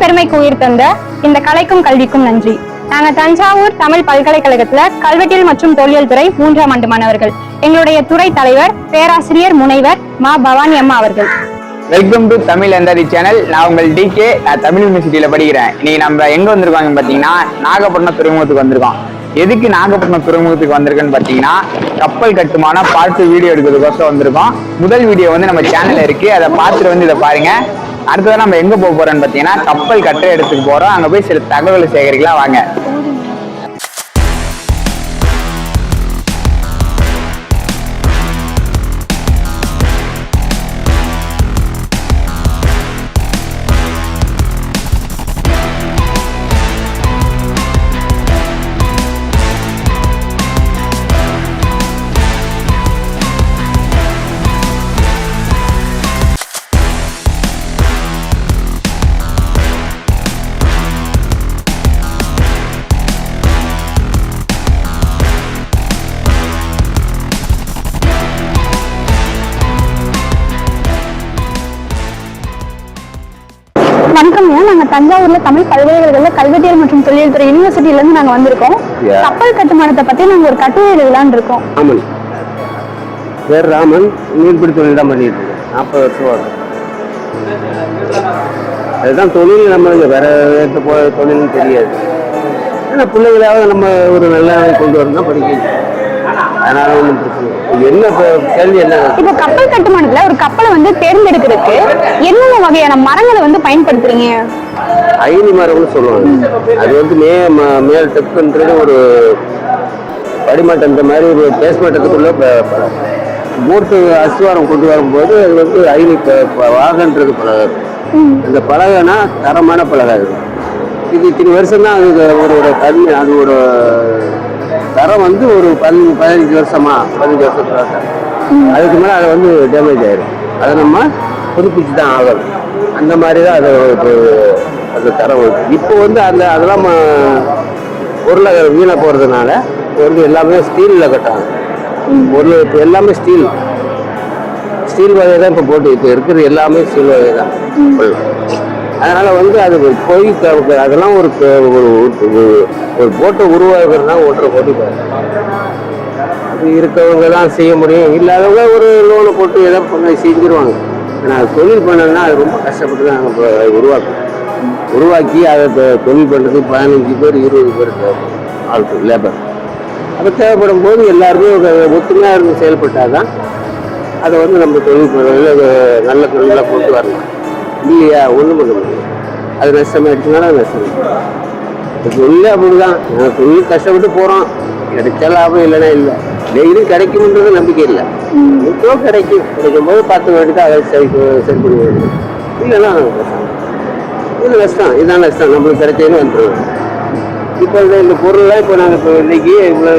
பெருமைக்கு உயிர் தந்த இந்த கலைக்கும் கல்விக்கும் நன்றி. நாங்க தஞ்சாவூர் தமிழ் பல்கலைக்கழகத்துல கல்வெட்டியல் மற்றும் தொல்லியல் துறை 3ஆம் ஆண்டு மாணவர்கள். எங்களுடைய துறை தலைவர் பேராசிரியர் முனைவர் மா பவானி அம்மா அவர்கள். Welcome to Tamil எந்தரி channel. நான் உங்கள் டிகே. நான் தமிழ் யூனிவர்சிட்டியில படிக்கிறேன். இன்னைக்கு நம்ம எங்க வந்திருக்காங்க பாத்தீங்கன்னா நாகப்பட்டினம் துறைமுகத்துக்கு வந்திருக்கோம். எதுக்கு நாகப்பட்டினம் துறைமுகத்துக்கு வந்திருக்குன்னு பாத்தீங்கன்னா கப்பல் கட்டுமான பார்த்து வீடியோ எடுக்கிறதுக்கோசம் வந்திருக்கோம். முதல் வீடியோ வந்து நம்ம சேனல்ல இருக்கு, அதை பார்த்துட்டு வந்து இதை பாருங்க. அடுத்ததான் நம்ம எங்க போக போறோம்னு பாத்தீங்கன்னா கப்பல் கட்டுற இடத்துக்கு போறோம். அங்க போய் சில தகவலை சேகரிக்கலாம் வாங்க. வணக்கம்யா, நாங்க தஞ்சாவூர்ல தமிழ் பல்கலைக்கழகத்துல கல்வெட்டியல் மற்றும் தொல்லியல் துறை யூனிவர்சிட்டியில இருந்து நாங்க வந்திருக்கோம். கப்பல் கட்டுமானத்தை பத்தி நாங்க ஒரு கட்டுரை எழுதலான்னு இருக்கோம். ராமன் பேர் ராமன், மீன்பிடி தொழில் தான் பண்ணிட்டு இருக்கேன். 40 வருஷம் ஆகும். அதுதான் தொழில். நம்ம வேற தொழில்னு தெரியாது. ஏன்னா பிள்ளைகளாவது நம்ம ஒரு நல்ல கொண்டு வரணும் படிக்க. அதனால ஒன்றும் பிரச்சனை என்ன கேள்வி என்ன? இப்போ கப்பல் கட்டுமானத்துல ஒரு கப்பலை வந்து தேர்ந்தெடுக்கிறதுக்கு என்னென்ன வகையான மரங்களை வந்து பயன்படுத்துறீங்க? அயனி மரம்னு சொல்லுவாங்க. அது வந்து மேல் டெப்புன்றது ஒரு படிமட்டம், இந்த மாதிரி பேஸ்மட்டத்துக்குள்ள போட்டு அஸ்வாரம் கொண்டு வரும்போது அது வந்து அயனி வாகன்றது பலகை. இந்த பலகைனா தரமான பலகை. இது இத்தனை வருஷம் தான் அது ஒரு தண்ணி, அதோட தரம் வந்து ஒரு 15 வருஷமா 15 வருஷத்துல அதுக்கு மேலே அதை வந்து டேமேஜ் ஆயிடும். அதை நம்ம புதுப்பிச்சு தான் ஆகணும். அந்த மாதிரி தான் அது அந்த தரம் வருது. இப்போ வந்து அதெல்லாம் பொருளை வீணாக போகிறதுனால வந்து எல்லாமே ஸ்டீலில் கட்டாங்க. பொருள் இப்போ எல்லாமே ஸ்டீல் வகை தான் இப்போ போட்டு இப்போ இருக்கிறது எல்லாமே ஸ்டீல் வகை தான். அதனால வந்து அது போய் அதெல்லாம் ஒரு போட்டை உருவாக்குறதுனா ஒன்றரை கோடி அது இருக்கவங்க தான் செய்ய முடியும். இல்லாதவங்க ஒரு லோனை போட்டு எதாவது பண்ண செஞ்சிருவாங்க. ஆனால் தொழில் பண்ணதுன்னா அது ரொம்ப கஷ்டப்பட்டு தான் நாங்கள் உருவாக்கி அதை தொழில் பண்ணுறது 15 பேர் 20 பேர் ஆட்கள் லேபர். அப்போ தேவைப்படும் போது எல்லாருமே ஒத்துமையாக இருந்து செயல்பட்டால் தான் அதை வந்து நம்ம தொழில் நல்ல தொழிலாக கொண்டு வரலாம். இல்லையா ஒன்றும் பண்ண முடியும். அது நஷ்டமாயிடுச்சுனால நஷ்டம். தொழில் அப்படிதான். நாங்கள் தொழில் கஷ்டப்பட்டு போகிறோம். கிடைச்சா லாபம் இல்லைன்னா இல்லை. டெய்லியும் கிடைக்கும்ன்றது நம்பிக்கை இல்லை. இப்போ கிடைக்கும் போது பார்த்து வேண்டிட்டு அதை சரி பண்ண வேண்டும். இல்லைன்னா கஷ்டம். இது நஷ்டம், இதுதான் நஷ்டம். நம்மளுக்கு கிடைச்சதுன்னு வந்துடுவோம். இப்போ இந்த பொருள்லாம் இப்போ நாங்கள் இப்போ இன்னைக்கு இவ்வளோ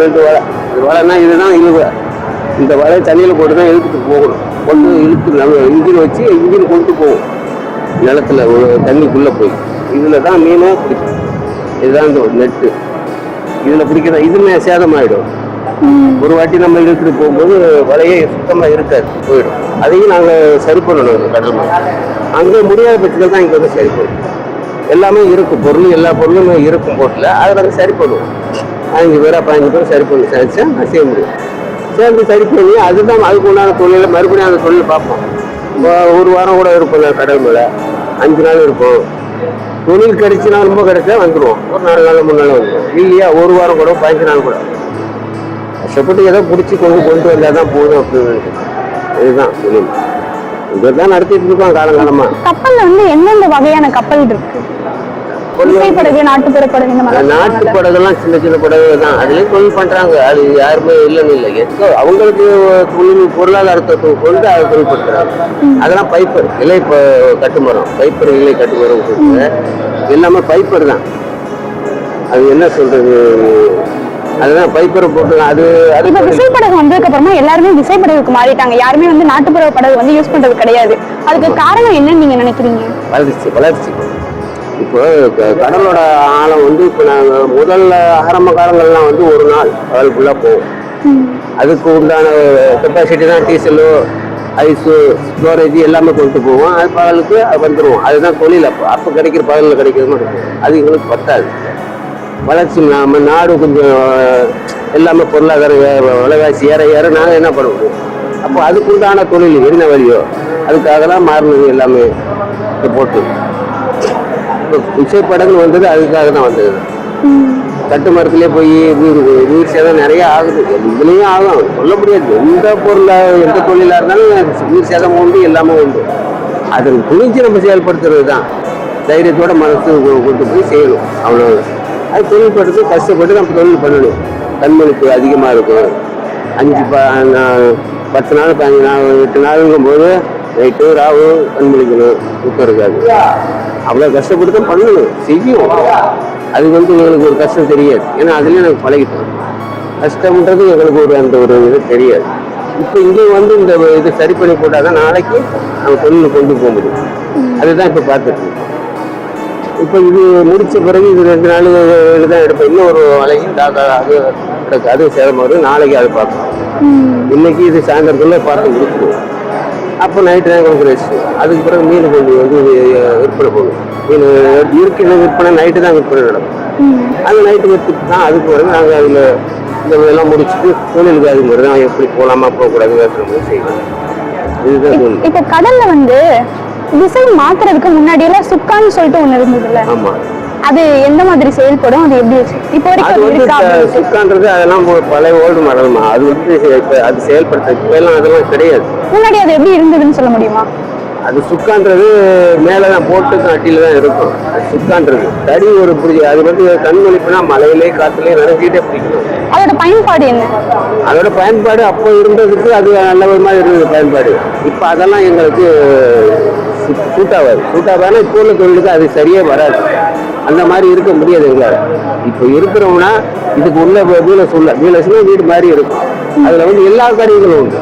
2 வலை. இந்த வலைன்னா இதுதான் இழுவை. இந்த வலை தண்ணியில் போட்டு தான் இழுத்துட்டு போகணும். கொண்டு இழுத்து நம்ம இன்ஜின் வச்சு இன்ஜின் கொண்டு போவோம் நிலத்துல ஒரு தண்ணிக்குள்ளே போய். இதில் தான் மீனை பிடிக்கும். இதுதான் இந்த நெட்டு. இதில் பிடிக்கிறதா இதுமே சேதமாயிடும். ஒரு வாட்டி நம்ம இழுத்துட்டு போகும்போது வலையே சுத்தமாக இருக்காது, போயிடும். அதையும் நாங்கள் சரி பண்ணணும். கடல் அங்கே முடியாத பட்சத்தில் தான் இங்கே வந்து சரி பண்ணுவோம். எல்லாமே இருக்கும் பொருள், எல்லா பொருளுமே இருக்கும் போட்டில். அதை நாங்கள் சரி பண்ணுவோம். 5 பேர் 15 பேர் சரி பண்ணி சரிச்சா நான் செய்ய முடியும். சேர்ந்து சரி பண்ணி அதுதான் அதுக்கு உண்டான தொழிலை மறுபடியும் அந்த தொழில் பார்ப்போம். ஒரு வாரம் கூட இருப்போம் கடல் மேலே. 5 நாள் இருப்போம். தொழில் கிடைச்சினா ரொம்ப கிடைச்சா வந்துடுவோம். ஒரு 4 நாள் 3 நாள் வந்துடுவோம். இல்லையா ஒரு வாரம் கூட 15 நாள் கூட கஷ்டப்பட்டு ஏதோ பிடிச்சி கொண்டு வந்தால் தான் போதும் அப்படின்னு. இதுதான் தொழில். இதுதான் நடத்திட்டு இருக்கோம் காலங்காலமா. கப்பல்ல வந்து எந்தெந்த வகையான கப்பல் இருக்கு? நாட்டு படகுலாம் சின்ன சின்ன படகு தான். அதுலயும் தொழில் பண்றாங்க. அது யாருமே இல்லைன்னு இல்லை. எதோ அவங்களுக்கு தொழில் பொருளாதாரத்தை கொண்டு அதை தொழில் பண்றாங்க. அதெல்லாம் பைப்பர் இலை கட்டுமரம், பைப்பர் இலை கட்டுமரம் எல்லாமே பைப்பர் தான். அது என்ன சொல்றது, அதுதான் பைப்பரை போட்டு அது விசைப்படகு வந்ததுக்கு அப்புறமா எல்லாருமே விசைப்படகுக்கு மாறிட்டாங்க. யாருமே வந்து நாட்டுப்புற படகு வந்து யூஸ் பண்றது கிடையாது. அதுக்கு காரணம் என்னன்னு நீங்க நினைக்கிறீங்க? வளர்ச்சி. இப்போ கடலோட ஆழம் வந்து இப்போ நாங்கள் முதல்ல ஆரம்ப காலங்கள்லாம் வந்து ஒரு நாள் கடல் ஃபுல்லாக போகும். அதுக்கு உண்டான கெப்பாசிட்டி தான் டீசலோ ஐஸு ஸ்டோரேஜ் எல்லாமே கொண்டு போவோம். அது பகலுக்கு அது வந்துடுவோம். அதுதான் தொழில். அப்போ கிடைக்கிற பகலில் கிடைக்கிறது மட்டும் அது எங்களுக்கு பத்தாது. வளர்ச்சி நம்ம நாடு கொஞ்சம் எல்லாமே பொருளாதார விலைவாசி ஏற ஏற நாங்கள் என்ன பண்ணுவோம். அப்போ அதுக்குண்டான தொழில் என்ன வழியோ அதுக்காக தான் மாறினது எல்லாமே போட்டு. இப்போ விசைப்படங்கள் வந்தது அதுக்காக தான் வந்தது. கட்டு மரத்திலே போய் உயிர் சேதம் நிறைய ஆகுது. இதுலேயும் ஆகும், சொல்ல முடியாது. எந்த பொருளாக எந்த தொழிலாக இருந்தாலும் உயிர் சேதம் உண்டு, எல்லாமே உண்டு. அதை துணிஞ்சு நம்ம செயல்படுத்துறது தான். தைரியத்தோட மனசு கொண்டு போய் செய்யணும், அவ்வளோ. அது தொழில்படுத்து கஷ்டப்பட்டு நம்ம தொழில் பண்ணணும். கண்மணிப்பு அதிகமாக இருக்கும். 10 நாள் 15 நாள் 8 நாளுங்கும் போது நைட்டு ராவு கண்மணிக்கணும், தூக்கம் இருக்காது. அவ்வளோ கஷ்டப்பட்டு தான் பண்ணணும், செய்யும். அது எங்களுக்கு ஒரு கஷ்டம் தெரியாது. ஏன்னா அதுலேயும் எனக்கு பழகிட்டோம். கஷ்டம்ன்றது எங்களுக்கு அந்த ஒரு இது தெரியாது. இப்போ இங்கேயும் இந்த இது சரி பண்ணி போட்டால் தான் நாளைக்கு நம்ம தொழில் கொண்டு போக முடியும். அதுதான் இப்போ பார்த்துட்டு இருக்கோம். இப்போ இது முடிச்ச பிறகு இது 2 நாள் தான் எடுப்போம். இன்னும் ஒரு வலையும் அது சேதம் வரும். நாளைக்கு அதை பார்க்கணும். இன்னைக்கு இது சாயந்தரத்துல பார்த்து முடிச்சிடுவோம். அப்போ நைட்டு தான் எங்களுக்கு ரெஸ்ட். அதுக்கு பிறகு மீன் கொண்டு விற்பனை போகணும். மீன் இருக்கிற விற்பனை நைட்டு தான் விற்பனை நடக்கும். அது நைட்டு விற்பனை தான். அதுக்கு பிறகு நாங்கள் அதில் இந்த இதெல்லாம் முடிச்சுட்டு தொழிலுக்கு அது மாதிரி தான் எப்படி போகலாமா போகக்கூடாது வேறு மாதிரி செய்யணும். இதுதான் தொழில். இப்போ கடல்ல திசை மாத்துறதுக்கு முன்னாடி எல்லாம் சுக்கான்னு சொல்லிட்டு ஒண்ணு இருந்ததுல்ல? ஆமா. அது எந்த மாதிரி செயல்படும்? அது எப்படி இப்போ வரைக்கும் சுக்கான்றது அதெல்லாம் பழைய ஓல்டு மாடல்மா. அது அது செயல்படுத்த இப்பெல்லாம் அதெல்லாம் கிடையாது. முன்னாடி அது எப்படி இருந்ததுன்னு சொல்ல முடியுமா? அது சுக்கான்றது மேலதான் போட்டு அட்டியில தான் இருக்கும். சுக்கான்றது தடி ஒரு பிடிச்சி அது கண்மொழிப்புனா மலையிலே காத்துலயே நினைச்சிட்டே பிடிக்கணும். அதோட பயன்பாடு என்ன? அதோட பயன்பாடு அப்போ இருந்ததுக்கு அது நல்ல விதமா இருந்தது பயன்பாடு. இப்ப அதெல்லாம் எங்களுக்கு சூட்டாவாதுன்னா இப்போ உள்ள தொழிலுக்கு அது சரியே வராது. அந்த மாதிரி இருக்க முடியாது எங்களால். இப்போ இருக்கிறோம்னா இதுக்கு உள்ள வீலஸ்னா வீடு மாதிரி இருக்கும். அதுல எல்லா கருவிகளும் உண்டு.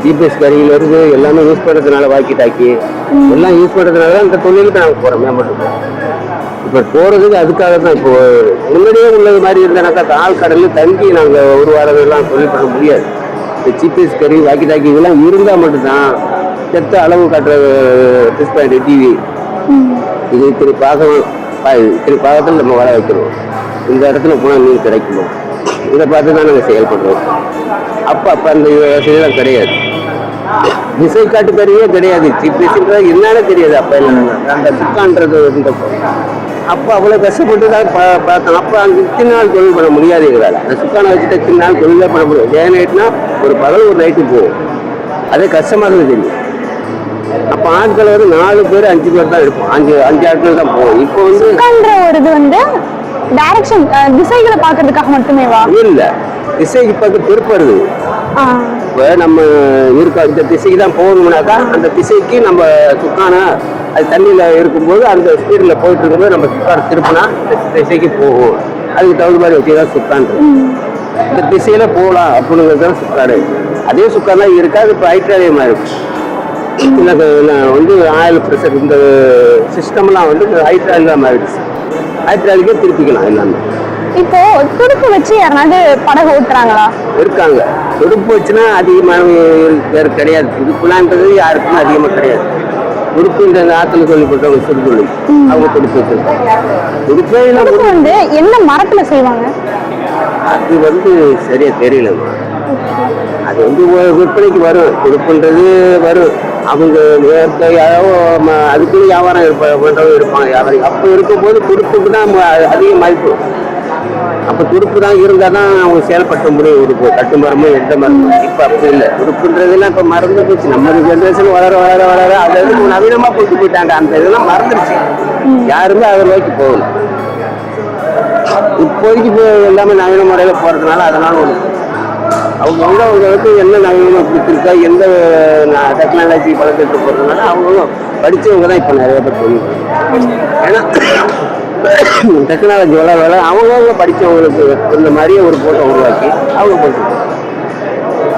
ஜிபிஎஸ் கருவிகள் இருந்து எல்லாமே யூஸ் பண்ணுறதுனால வாக்கி டாக்கி எல்லாம் யூஸ் பண்ணுறதுனால தான் இந்த தொழிலுக்கு நாங்கள் போகிறோம், மேம்பட்டு. இப்போ போகிறதுக்கு அதுக்காக தான். இப்போ முன்னாடியே உள்ளது மாதிரி இருந்தனாக்கா ஆழ்கடலில் தங்கி நாங்கள் ஒரு வாரம் எல்லாம் தொழில் பண்ண முடியாது. இந்த ஜிபிஎஸ் கருவி வாக்கி டாக்கி இதெல்லாம் இருந்தால் மட்டும்தான் செத்த அளவு காட்டுற டிஸ் பாயிண்ட் டிவி இது இத்தனை பாகத்தில் நம்ம வர வைக்கிறோம். இந்த இடத்துல போனால் மீன் கிடைக்கணும். இதை பார்த்து தான் நாங்கள் செயல்படுறோம். அப்போ அந்த வசதியெல்லாம் கிடையாது. திசை காட்டு கருவியே கிடையாது. ஜிபிஎஸ்ன்றது என்னன்னு தெரியாது. அப்போ அந்த சுக்கான்றது இருந்தப்போ அப்போ அவ்வளோ கஷ்டப்பட்டு தான் பார்த்தோம். அப்போ அங்கே இத்தனை நாள் தொழில் பண்ண முடியாது எங்களால். அந்த சுக்கானை வச்சுட்டு இத்தனை நாள் தொழிலே பண்ண முடியாது. டே நைட்னா ஒரு பகல் ஒரு நைட்டு போகும். அதே கஷ்டமாக இருந்தது தெரியும். அப்போ ஆட்கள் 4 பேர் 5 பேர் தான் இருப்போம். 5 ஆட்கள் தான் போவோம். இப்போ ஒரு இது டைரக்ஷன் திசைகளை பார்க்கறதுக்காக மட்டுமேவா? இல்ல, திசைக்கு பார்த்து திருப்பறது. இப்போ நம்ம இந்த திசைக்கு தான் போகணும்னாக்கா அந்த திசைக்கு நம்ம சுக்கான அது தண்ணியில இருக்கும்போது அந்த ஸ்பீடில் போயிட்டு இருக்கும்போது நம்ம சுக்கான திருப்பினா இந்த திசைக்கு போகும். அதுக்கு தகுந்த மாதிரி வச்சுதான் சுக்கான்றது. இந்த திசையில போகலாம் அப்படிங்கிறது தான் சுக்காடு. அதே சுக்கான் தான் இருக்காது. இப்போ ஹைட்ராலியமா இருக்கும். ஆயில் ப்ரெஷர் இந்த சிஸ்டம்லாம் ஹைட்ராலிக் மாறிடுச்சு. ஹைட்ராலிக்கே திருப்பிக்கலாம் எல்லாமே. இப்போ துடுப்பு வச்சு யாராவது படகு ஓட்டுறாங்களா? இருக்காங்க. துடுப்பு வச்சுன்னா அதிகமான பேர் கிடையாது. துடுப்புலான்றது யாருக்கும் அதிகமாக கிடையாது. துடுப்பு இந்த ஆத்துல சொல்லிப்பட்டவங்க சிறு தொழில் அவங்க துடுப்பு வச்சிருக்காங்க. துடுப்பே என்ன மரத்துல செய்வாங்க? அது சரியா தெரியலமா. அது விற்பனைக்கு வரும். துடுப்புன்றது வரும். அவங்க அதுக்குன்னு வியாபாரம் பண்றவங்க இருப்பாங்க. வியாபாரி அப்போ இருக்கும்போது துடுப்புக்கு தான் அதிக மதிப்பு. அப்போ துடுப்பு தான் இருந்தால் தான் அவங்க செயல்படுத்த முடியும். உடுப்பு கட்டு மரமும் எந்த மரமும். இப்போ அப்படி இல்லை. துடுப்புன்றதுலாம் இப்போ மறந்து போச்சு. நம்ம ஜென்ரேஷன் வளர வளர வளர அதை நவீனமாக கொண்டு போயிட்டாங்க. அந்த இதெல்லாம் மறந்துருச்சு. யாருமே அதை நோக்கி போகணும். இப்போதைக்கு இப்போ எல்லாமே நவீன முறையில் போகிறதுனால அதனால அவங்களுக்கு என்ன நவீனமாக பிடிச்சிருக்கா எந்த டெக்னாலஜி வளர்த்துட்டு போகிறதுனால அவங்களும் படித்தவங்க தான் இப்போ நிறைய பேர் சொல்லியிருக்காங்க. ஏன்னா டெக்னாலஜி வளர அவங்க படித்தவங்களுக்கு இந்த மாதிரியே ஒரு போட்டோ உருவாக்கி அவங்க போட்டுருக்கோம்.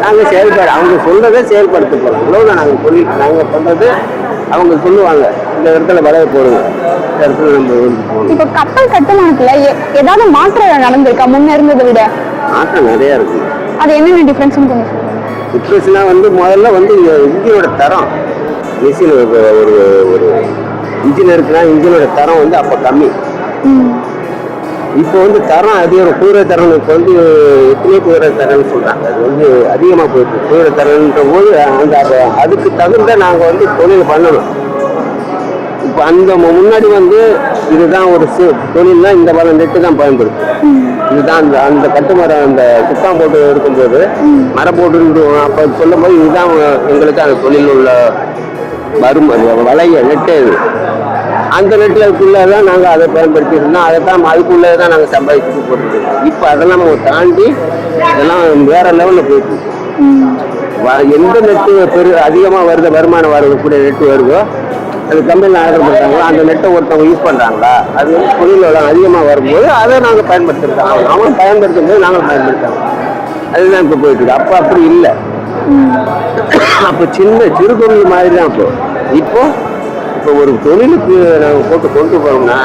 நாங்கள் செயல்பாடு அவங்க சொல்றதை செயல்படுத்த போகிறோம். இவ்வளோ நாங்கள் நாங்கள் பண்ணுறது அவங்க சொல்லுவாங்க இந்த இடத்துல வளைய போடுங்க, இந்த இடத்துல நம்ம போகணும். இப்போ கப்பல் கட்டுமானத்துல ஏதாவது மாற்றம் நடந்திருக்கா முன்ன இருந்ததை விட? மாற்றம் நிறையா இருக்கு. அது என்னென்ன டிஃபரன்ஸ்? டிப்ரெஷனா வந்து முதல்ல வந்து இன்ஜினோட தரம், மிஷின் ஒரு ஒரு இன்ஜின் இருக்குன்னா இன்ஜினோட தரம் வந்து அப்போ கம்மி. இப்போ வந்து தரம் அதிகம், குதிரை தரம். இப்போ வந்து எத்தனையோ குதிரை தரம்னு சொல்றாங்க, அது வந்து அதிகமாக போயிட்டு குதிரை தரம்ன்ற போது அந்த அதுக்கு தகுந்த நாங்கள் வந்து தொழில் பண்ணணும். இப்போ அந்த முன்னாடி வந்து இதுதான் ஒரு தொழில்னா இந்த மாதிரி நெட்டு தான் பயன்படுத்தும். இதுதான் அந்த அந்த கட்டுமரம் அந்த குப்பாம் போட்டு இருக்கும்போது மரம் போட்டு அப்போ சொல்லும் போது இதுதான் எங்களுக்கு அந்த தொழில் உள்ள வரும் வளைய நெட்டு. இது அந்த நெட்டுக்குள்ளதான் நாங்கள் அதை பயன்படுத்தி இருந்தோம். அதை தான் அதுக்குள்ளே தான் நாங்கள் சம்பாதிச்சுட்டு போட்டுருக்கோம். இப்போ அதெல்லாம் நம்ம தாண்டி இதெல்லாம் வேற லெவலில் போயிட்டு எந்த நெட்டு அதிகமாக வருது, வருமானம் வரக்கூடிய நெட்டு வருதோ அது கம்பெனியில் ஆர்டர் பண்ணுறாங்களோ அந்த நெட்டை ஒருத்தவங்க யூஸ் பண்ணுறாங்களா, அது வந்து தொழில் அதிகமாக வரும்போது அதை நாங்கள் பயன்படுத்திருக்கோம். அவங்க பயன்படுத்தும் போது நாங்கள் பயன்படுத்தோம். அதுதான் இப்போ போயிட்டு இருக்கு. அப்போ அப்படி இல்லை. அப்போ சிறு தொழில் மாதிரி தான். இப்போ ஒரு தொழிலுக்கு நாங்கள் போட்டு கொண்டு போகிறோம்னா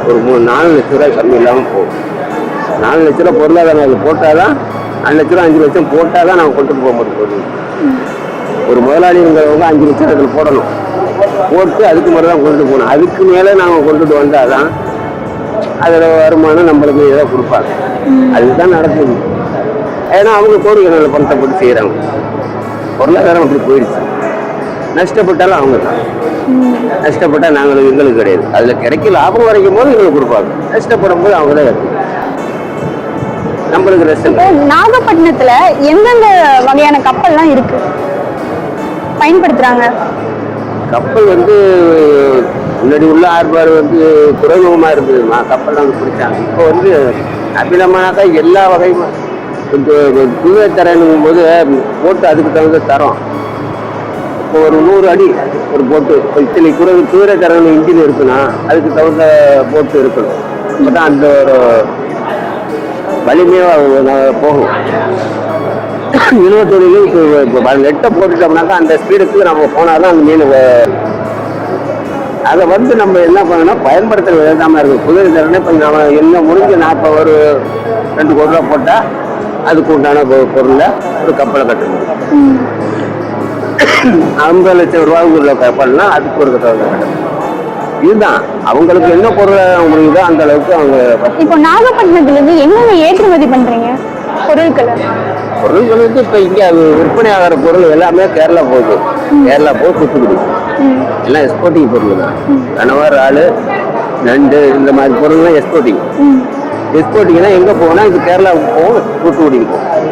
ஒரு 4 லட்ச ரூபாய் கம்மி இல்லாமல் போகும். 4 லட்ச ரூபா பொருளாதாரம் அது போட்டால் தான், 4 லட்ச ரூபா 5 லட்சம் போட்டால் தான் நாங்கள் கொண்டு போக முடியும் தொழில். ஒரு முதலாளிங்கிறவங்க 5 லட்சம் அதில் போடணும், போட்டு அதுக்கு மேலே தான் கொண்டு போகணும். அதுக்கு மேலே நாங்கள் கொண்டுட்டு வந்தால் தான் அதில் வருமானம் நம்மளுக்கு ஏதோ கொடுப்பாங்க. அதுதான் நடக்குது. ஏன்னா அவங்க கோடிக்கணக்கில் பணத்தை போட்டு செய்கிறாங்க. பொருளாதாரம் அப்படி போயிடுச்சு. நஷ்டப்பட்டாலும் அவங்க தான், நஷ்டப்பட்டால் எங்களுக்கு கிடையாது. அதில் கிடைக்க லாபம் வரைக்கும் போது எங்களுக்கு கொடுப்பாங்க, நஷ்டப்படும் போது அவங்க தான் கிடைக்கும். நம்மளுக்கு நஷ்டம். நாகப்பட்டினத்துல எந்தெந்த வகையான கப்பல்லாம் இருக்கு பயன்படுத்துறாங்க? கப்பல் வந்து முன்னாடி உள்ள ஆர்பார் வந்து துறைமுகமாக இருந்ததுமா, கப்பல் வந்து பிடிச்சாங்க. இப்போ வந்து அபிநமானாக்கா எல்லா வகையும் குதிரை தரணும் போது போட்டு அதுக்கு தகுந்த தரம். இப்போ ஒரு 100 அடி ஒரு போட்டு இத்தனை குதிரை தரணும் இன்ஜின் இருக்குன்னா அதுக்கு தகுந்த போட்டு இருக்கணும். அப்போ தான் அந்த ஒரு வலிமையாக போகும். இழுவ தொழிலும் இப்போ நெட்டை போட்டுட்டோம்னாக்கா அந்த ஸ்பீடுக்கு நம்ம போனால் தான் அந்த மீன். அதை வந்து நம்ம என்ன பண்ணணும், பயன்படுத்துகிற விதமாக இருக்குது. குதிரை தரணும் இப்போ நம்ம என்ன முடிஞ்சு 40 ஒரு 2 கோடி ரூபா போட்டால் அதுக்கு உண்டான பொருளை ஒரு கப்பலை கட்டணும். 50 லட்சம் ரூபாய்க்கு உள்ள கப்பல்னா அதுக்கு ஒரு கப்பலை கட்டணும். இதுதான் அவங்களுக்கு என்ன பொருள் முடியுதோ அந்த அளவுக்கு அவங்க. இப்போ நாகப்பட்டினத்துலேருந்து என்னென்ன ஏற்றுமதி பண்ணுறீங்க பொருட்கள் வந்து இப்போ இங்கே விற்பனை ஆகிற பொருள் எல்லாமே கேரளா போகுது. கேரளா போய் தூத்துக்குடி எல்லாம் எக்ஸ்போர்ட்டிங் பொருள் தான். கனவா, இறால், நண்டு இந்த மாதிரி பொருள்லாம் எக்ஸ்போர்ட்டிங். எக்ஸ்போர்ட்டிங்னா எங்கே போனால் இது கேரளாவுக்கு போகும், தூத்துக்குடிக்கு போகும்.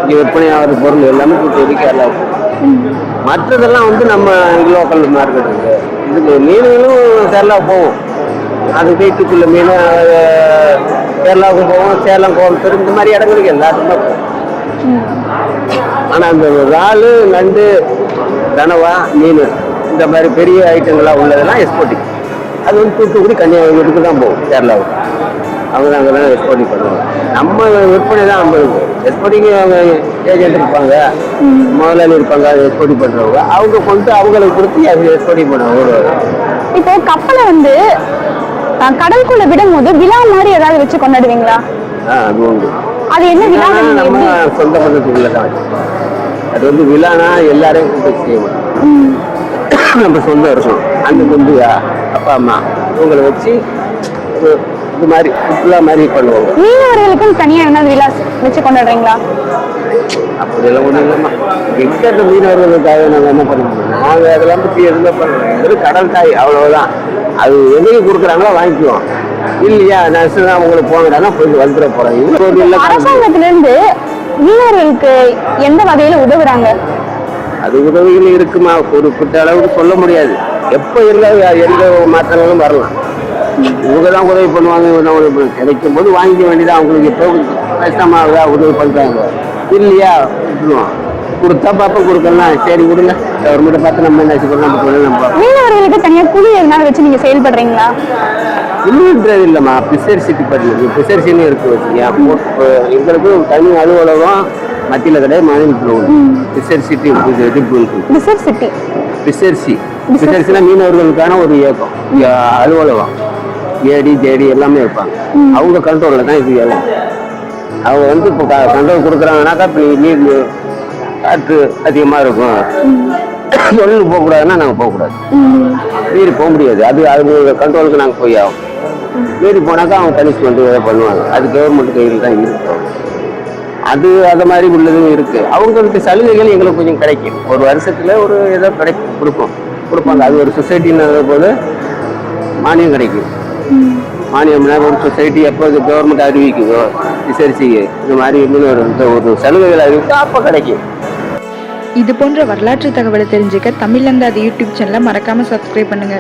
இங்கே விற்பனை ஆகிற பொருள் எல்லாமே தூத்துக்குடி கேரளாவுக்கு போகும். மற்றதெல்லாம் வந்து நம்ம லோக்கல் மார்க்கெட் இருக்குது. இதுக்கு மீன்களும் கேரளாவுக்கு போகும். அது வீட்டுக்குள்ள மீன் கேரளாவுக்கு போகும், சேலம், கோயம்புத்தூர் இந்த மாதிரி இடங்களுக்கு எல்லாத்துக்குமே போகும். ஆனால் அந்த இறால், நண்டு, கனவா, மீன் இந்த மாதிரி பெரிய ஐட்டங்களாக உள்ளதெல்லாம் எக்ஸ்போர்ட்டிங். அது வந்து தூத்துக்குடி, கன்னியாகுமரிக்கு தான் போகும், கேரளாவுக்கு. அவங்க அங்கே தான் எக்ஸ்போர்ட்டிங் பண்ணுவாங்க. நம்ம விற்பனை தான் நம்மளுக்கு. எக்ஸ்போர்ட்டிங் அவங்க ஏஜென்ட் இருப்பாங்க, முதலாளி இருப்பாங்க, எக்ஸ்போர்ட்டிங் பண்ணுறவங்க. அவங்க கொண்டு அவங்களுக்கு கொடுத்து அது எக்ஸ்போர்ட்டிங் பண்ணுவாங்க. இப்போ கப்பலை வந்து கடலுக்குள்ள விடும் போது விழா மாதிரி ஏதாவது வச்சு கொண்டாடுவீங்களா? அது உண்டு. அது என்ன விழா? நம்ம சொந்த பந்தத்துக்குள்ள தான். அது வந்து விழானா எல்லாரையும் கூப்பிட்டு செய்ய மாட்டோம். நம்ம சொந்தம் இருக்கும். அந்த கொண்டு அப்பா அம்மா இவங்களை வச்சு இது மாதிரி சுற்றுலா மாதிரி பண்ணுவாங்க. மீனவர்களுக்கும் தனியா என்ன விழா வச்சு கொண்டாடுறீங்களா? அப்படியெல்லாம் ஒன்றும் இல்லைம்மா. எங்க மீனவர்களுக்காக நாங்கள் என்ன பண்ண முடியும்? நாங்கள் அதெல்லாம் பற்றி எதுவுமே பண்ணுறோம். இது கடல் தாய், அவ்வளவுதான். அது எதையும் கொடுக்குறாங்களோ வாங்கிக்குவோம். இல்லையா நர்ஸுதான் அவங்களுக்கு போங்கடானா போயிட்டு வந்துட போறாங்க. அரசாங்கத்திலிருந்து மீனவர்களுக்கு எந்த வகையில உதவுறாங்க? அது உதவிகள் இருக்குமா, குறிப்பிட்ட அளவுக்கு சொல்ல முடியாது. எப்போ எந்த மாற்றங்களும் வரலாம். இவங்க தான் உதவி பண்ணுவாங்க. கிடைக்கும் போது வாங்கிக்க வேண்டியதான். அவங்களுக்கு எப்போ கஷ்டமாக உதவி பண்றாங்க. இல்லையா விட்டுருவோம். கொடுத்தா பாப்பா, கொடுக்கலாம் சரி விடுங்க, கவர்மெண்ட்டை பார்த்து நம்ம என்ன பண்ணலாம். மீனவர்களுக்கு தனியா குழு எதனால வச்சு நீங்க செயல்படுறீங்களா? குழுன்றது இல்லைம்மா, பிசர் சிட்டி பற்றி பிசர் சின்னு இருக்கு வச்சுங்க. எங்களுக்கு தனி அலுவலகம் மத்தியில் கிடையாது, மாநிலத்தில் பிசர் சிட்டி பிசர் சிட்டி பிசர்சினா மீனவர்களுக்கான ஒரு இயக்கம் அலுவலகம். ஏடி ஜேடி எல்லாமே இருப்பாங்க. அவங்க கண்ட்ரோலில் தான் இது எல்லாம். அவங்க வந்து இப்போ கண்ட்ரோல் கொடுக்குறாங்கனாக்கா இப்போ நீர் காற்று அதிகமாக இருக்கும், தொழிலுக்கு போகக்கூடாதுன்னா நாங்கள் போகக்கூடாது, மீறி போக முடியாது. அது அவங்க கண்ட்ரோலுக்கு நாங்கள் போய் ஆகும். மீறி போனாக்கா அவங்க பனிஷ்மெண்ட் எதாவது பண்ணுவாங்க. அது கவர்மெண்ட் கையில் தான் இருக்கும். அது அது மாதிரி உள்ளதும் இருக்கு. அவங்களுக்கு சலுகைகள் எங்களுக்கு கொஞ்சம் கிடைக்கும். ஒரு வருஷத்துல ஒரு ஏதோ கொடுப்பாங்க. அது ஒரு சொசைட்டின்னு போது மானியம் கிடைக்கும். மானியம்னா ஒரு சொசைட்டி எப்போ கவர்மெண்ட் அறிவிக்குதோ ரிசர்ச்சுக்கு இந்த மாதிரி ஒரு சலுகைகள் அறிவித்தா அப்போ கிடைக்கும். இது போன்ற வரலாற்று தகவலை தெரிஞ்சுக்க தமிழ் அந்தாதி யூடியூப் சேனலை மறக்காம சப்ஸ்கிரைப் பண்ணுங்க.